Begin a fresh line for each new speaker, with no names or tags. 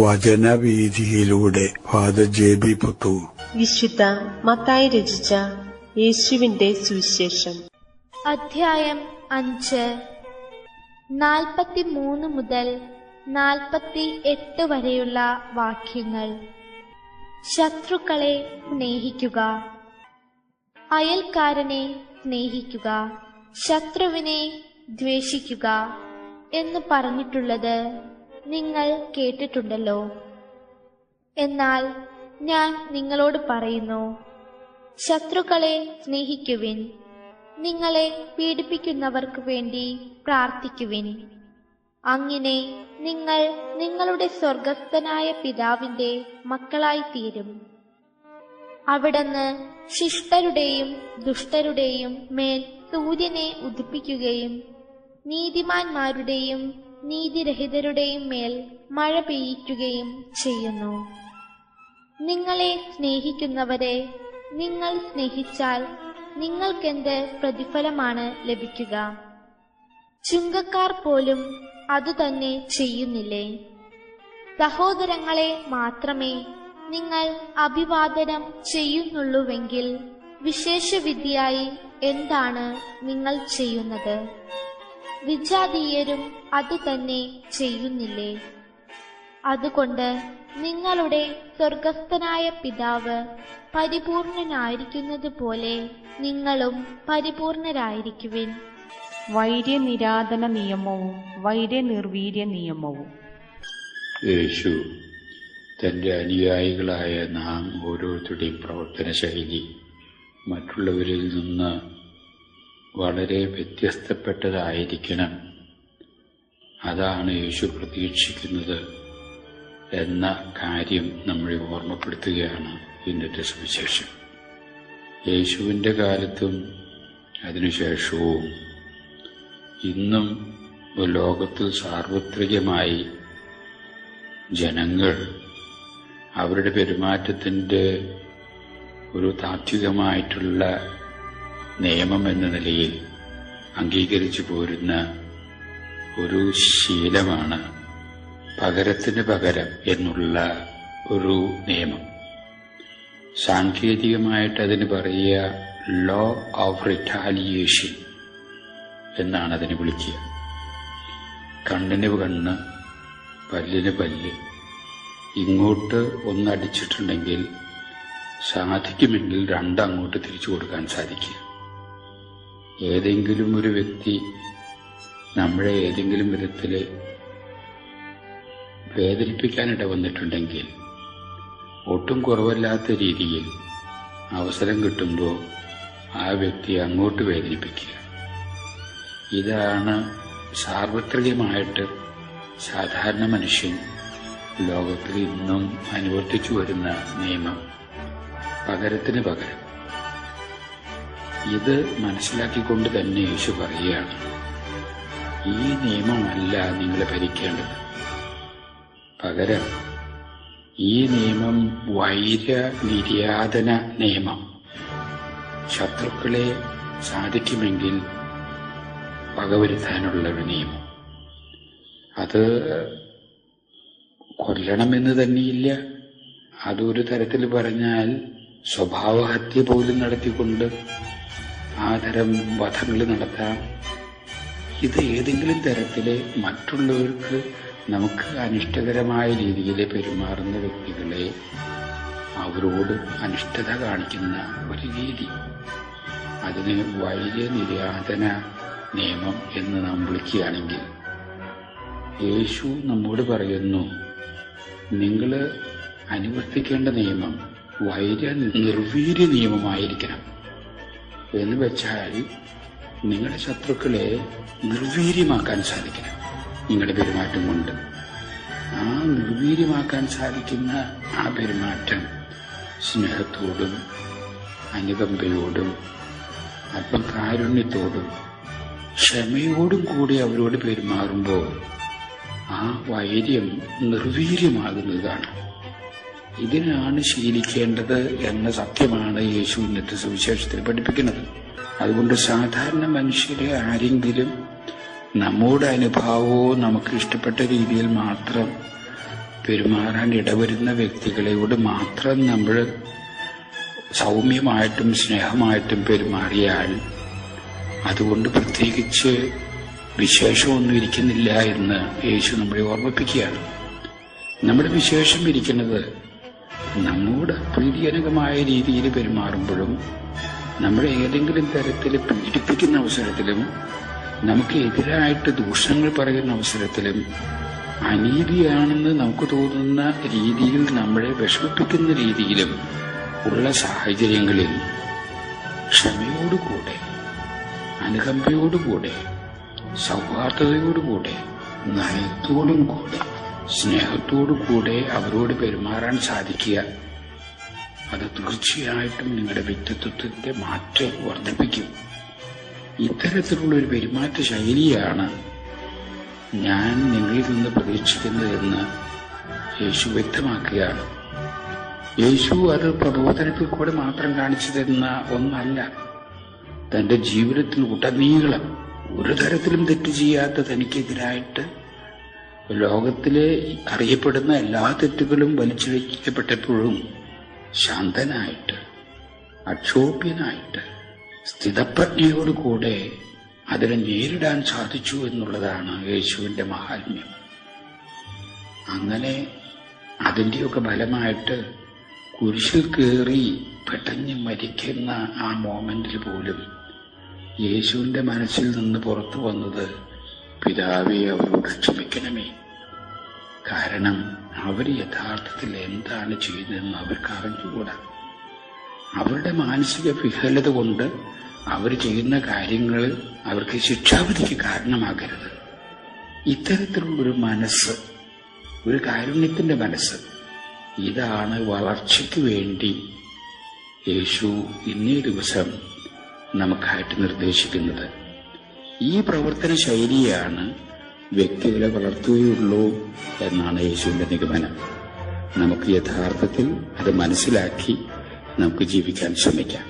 വചനവീഥിയിലൂടെ father JB Puthur.
വിശുദ്ധ മത്തായി രചിച്ച യേശുവിന്റെ സുവിശേഷം.
അധ്യായം 5 43 മുതൽ 48 വരെയുള്ള വാക്യങ്ങൾ. ശത്രുക്കളെ സ്നേഹിക്കുക, അയൽക്കാരനെ സ്നേഹിക്കുക, ശത്രുവിനെ ദ്വേഷിക്കുക എന്ന് പറഞ്ഞിട്ടുള്ളത് നിങ്ങൾ കേട്ടിട്ടുണ്ടല്ലോ. എന്നാൽ ഞാൻ നിങ്ങളോട് പറയുന്നു, ശത്രുക്കളെ സ്നേഹിക്കുവിൻ, നിങ്ങളെ പീഡിപ്പിക്കുന്നവർക്ക് വേണ്ടി പ്രാർത്ഥിക്കുവിൻ. അങ്ങനെ നിങ്ങൾ നിങ്ങളുടെ സ്വർഗസ്ഥനായ പിതാവിന്റെ മക്കളായി തീരും. അവിടുന്ന് ശിഷ്ടരുടെയും ദുഷ്ടരുടെയും മേൽ സൂര്യനെ ഉദിപ്പിക്കുകയും നീതിമാന്മാരുടെയും നീതിരഹിതരുടെയും മേൽ മഴ പെയ്യിക്കുകയും ചെയ്യുന്നു. നിങ്ങളെ സ്നേഹിക്കുന്നവരെ നിങ്ങൾ സ്നേഹിച്ചാൽ നിങ്ങൾക്കെന്ത് പ്രതിഫലമാണ് ലഭിക്കുക? ചുങ്കക്കാർ പോലും അതുതന്നെ ചെയ്യുന്നില്ലേ? സഹോദരങ്ങളെ മാത്രമേ നിങ്ങൾ അഭിവാദനം ചെയ്യുന്നുള്ളൂവെങ്കിൽ വിശേഷവിധിയായി എന്താണ് നിങ്ങൾ ചെയ്യുന്നത്? വിജാതീയരും അതുതന്നെ ചെയ്യുന്നില്ലേ? അതുകൊണ്ട് നിങ്ങളുടെ സ്വർഗസ്ഥനായ പിതാവ് പരിപൂർണനായിരിക്കുന്നത് പോലെ നിങ്ങളും പരിപൂർണരായിരിക്കുവിൻ.
വൈര്യനിരാധന നിയമവും വൈര്യനിർവീര്യ നിയമവും.
യേശു തൻ്റെ അനുയായികളായ നാം ഓരോരുത്തരുടെയും പ്രവർത്തന ശൈലി മറ്റുള്ളവരിൽ നിന്ന് വളരെ വ്യത്യസ്തപ്പെട്ടതായിരിക്കണം. അതാണ് യേശു പ്രതീക്ഷിക്കുന്നത് എന്ന കാര്യം നമ്മളെ ഓർമ്മപ്പെടുത്തുകയാണ് ഇന്നത്തെ സുവിശേഷം. യേശുവിൻ്റെ കാലത്തും അതിനുശേഷവും ഇന്നും ലോകത്തിൽ സാർവത്രികമായി ജനങ്ങൾ അവരുടെ പെരുമാറ്റത്തിൻ്റെ ഒരു താത്വികമായിട്ടുള്ള നിയമം എന്ന നിലയിൽ അംഗീകരിച്ചു പോരുന്ന ഒരു ശീലമാണ് പകരത്തിന് പകരം എന്നുള്ള ഒരു നിയമം. സാങ്കേതികമായിട്ട് അതിന് പറയുക ലോ ഓഫ് റിറ്റാലിയേഷൻ എന്നാണ് അതിനെ വിളിക്കുക. കണ്ണിന് കണ്ണ്, പല്ലിന് പല്ല്. ഇങ്ങോട്ട് ഒന്നടിച്ചിട്ടുണ്ടെങ്കിൽ സാധിക്കുമെങ്കിൽ രണ്ടങ്ങോട്ട് തിരിച്ചു കൊടുക്കാൻ സാധിക്കുക. ഏതെങ്കിലും ഒരു വ്യക്തി നമ്മളെ ഏതെങ്കിലും വിധത്തിൽ വേദനിപ്പിക്കാനിട വന്നിട്ടുണ്ടെങ്കിൽ ഒട്ടും കുറവല്ലാത്ത രീതിയിൽ അവസരം കിട്ടുമ്പോൾ ആ വ്യക്തിയെ അങ്ങോട്ട് വേദനിപ്പിക്കുക. ഇതാണ് സാർവത്രികമായിട്ട് സാധാരണ മനുഷ്യൻ ലോകത്തിൽ ഇന്നും അനുവർത്തിച്ചു വരുന്ന നിയമം, പകരത്തിന് പകരം. ഇത് മനസ്സിലാക്കിക്കൊണ്ട് തന്നെ യേശു പറയുകയാണ്, ഈ നിയമമല്ല നിങ്ങളെ ഭരിക്കേണ്ടത്. പകരം ഈ നിയമം വൈര്യനിര്യാതന നിയമം. ശത്രുക്കളെ സാധിക്കുമെങ്കിൽ വകവരുത്താനുള്ള ഒരു നിയമം. അത് കൊല്ലണമെന്ന് തന്നെയില്ല. അതൊരു തരത്തിൽ പറഞ്ഞാൽ സ്വഭാവഹത്യ പോലും നടത്തിക്കൊണ്ട് ആ തരം വധങ്ങൾ നടത്താം. ഇത് ഏതെങ്കിലും തരത്തിൽ മറ്റുള്ളവർക്ക് നമുക്ക് അനിഷ്ടകരമായ രീതിയിൽ പെരുമാറുന്ന വ്യക്തികളെ അവരോട് അനിഷ്ടത കാണിക്കുന്ന ഒരു രീതി. അതിന് വൈര്യനിര്യാതന നിയമം എന്ന് നാം വിളിക്കുകയാണെങ്കിൽ യേശു നമ്മോട് പറയുന്നു, നിങ്ങൾ അനുവർത്തിക്കേണ്ട നിയമം വൈര്യനിർവീര്യ നിയമമായിരിക്കണം. എന്ന് വെച്ചാൽ നിങ്ങളുടെ ശത്രുക്കളെ നിർവീര്യമാക്കാൻ സാധിക്കണം. നിങ്ങളുടെ പെരുമാറ്റം കൊണ്ട് ആ നിർവീര്യമാക്കാൻ സാധിക്കുന്ന ആ പെരുമാറ്റം സ്നേഹത്തോടും അനുകമ്പയോടും ആത്മകാരുണ്യത്തോടും ക്ഷമയോടും കൂടി അവരോട് പെരുമാറുമ്പോൾ ആ വൈര്യം നിർവീര്യമാകുന്നതാണ്. ഇതിനാണ് ശീലിക്കേണ്ടത് എന്ന സത്യമാണ് യേശു ഇന്നത്തെ സുവിശേഷത്തിൽ പഠിപ്പിക്കുന്നത്. അതുകൊണ്ട് സാധാരണ മനുഷ്യരെ ആരെങ്കിലും നമ്മുടെ അനുഭാവമോ നമുക്ക് ഇഷ്ടപ്പെട്ട രീതിയിൽ മാത്രം പെരുമാറാൻ ഇടവരുന്ന വ്യക്തികളോട് മാത്രം നമ്മൾ സൗമ്യമായിട്ടും സ്നേഹമായിട്ടും പെരുമാറിയാൽ അതുകൊണ്ട് പ്രത്യേകിച്ച് വിശേഷമൊന്നും ഇരിക്കുന്നില്ല എന്ന് യേശു നമ്മളെ ഓർമ്മിപ്പിക്കുകയാണ്. നമ്മുടെ വിശേഷം ഇരിക്കുന്നത് നമ്മോട് പ്രീതിജനകമായ രീതിയിൽ പെരുമാറുമ്പോഴും നമ്മളെ ഏതെങ്കിലും തരത്തിൽ പീഡിപ്പിക്കുന്ന അവസരത്തിലും നമുക്ക് എതിരായിട്ട് ദൂഷണങ്ങൾ പറയുന്ന അവസരത്തിലും അനീതിയാണെന്ന് നമുക്ക് തോന്നുന്ന രീതിയിൽ നമ്മളെ വിഷമിപ്പിക്കുന്ന രീതിയിലും ഉള്ള സാഹചര്യങ്ങളിൽ ക്ഷമയോടുകൂടെ, അനുകമ്പയോടുകൂടെ, സൗഹാർദ്ദതയോടുകൂടെ, നയത്തോടും കൂടെ, സ്നേഹത്തോടുകൂടെ അവരോട് പെരുമാറാൻ സാധിക്കുക, അത് തീർച്ചയായിട്ടും നിങ്ങളുടെ വ്യക്തിത്വത്തിന്റെ മാറ്റം വർദ്ധിപ്പിക്കും. ഇത്തരത്തിലുള്ളൊരു പെരുമാറ്റ ശൈലിയാണ് ഞാൻ നിങ്ങളിൽ നിന്ന് പ്രതീക്ഷിക്കുന്നതെന്ന് യേശു വ്യക്തമാക്കുകയാണ്. യേശു അത് പ്രബോധനത്തിൽ കൂടെ മാത്രം കാണിച്ചു തരുന്ന ഒന്നല്ല. തന്റെ ജീവിതത്തിൽ ഉടനീളം ഒരു തരത്തിലും തെറ്റ് ചെയ്യാത്ത തനിക്കെതിരായിട്ട് ലോകത്തിലെ അറിയപ്പെടുന്ന എല്ലാ തെറ്റുകളും വലിച്ചിഴക്കപ്പെട്ടപ്പോഴും ശാന്തനായിട്ട്, അക്ഷോഭ്യനായിട്ട്, സ്ഥിതപ്രജ്ഞയോടുകൂടെ അതിനെ നേരിടാൻ സാധിച്ചു എന്നുള്ളതാണ് യേശുവിന്റെ മഹാത്മ്യം. അങ്ങനെ അതിന്റെയൊക്കെ ഫലമായിട്ട് കുരിശിൽ കയറി പെട്ടെന്ന് മരിക്കുന്ന ആ മോമെന്റിൽ പോലും യേശുവിന്റെ മനസ്സിൽ നിന്ന് പുറത്തു വന്നത്, പിതാവേ അവരോട് ക്ഷമിക്കണമേ. കാരണം അവർ യഥാർത്ഥത്തിൽ എന്താണ് ചെയ്തതെന്ന് അവർക്ക് അറിഞ്ഞുകൂടാ. അവരുടെ മാനസിക വിഹലത കൊണ്ട് അവർ ചെയ്യുന്ന കാര്യങ്ങൾ അവർക്ക് ശിക്ഷാവിധിക്ക് കാരണമാകരുത്. ഇത്തരത്തിലുള്ളൊരു മനസ്സ്, ഒരു കാരുണ്യത്തിന്റെ മനസ്സ്, ഇതാണ് വളർച്ചയ്ക്ക് വേണ്ടി യേശു ഇന്നേ ദിവസം നമുക്കായിട്ട് നിർദ്ദേശിക്കുന്നത്. ഈ പ്രവർത്തന ശൈലിയാണ് വ്യക്തികളെ വളർത്തുകയുള്ളൂ എന്നാണ് യേശുവിന്റെ നിഗമനം. നമുക്ക് യഥാർത്ഥത്തിൽ അത് മനസ്സിലാക്കി നമുക്ക് ജീവിക്കാൻ ശ്രമിക്കാം.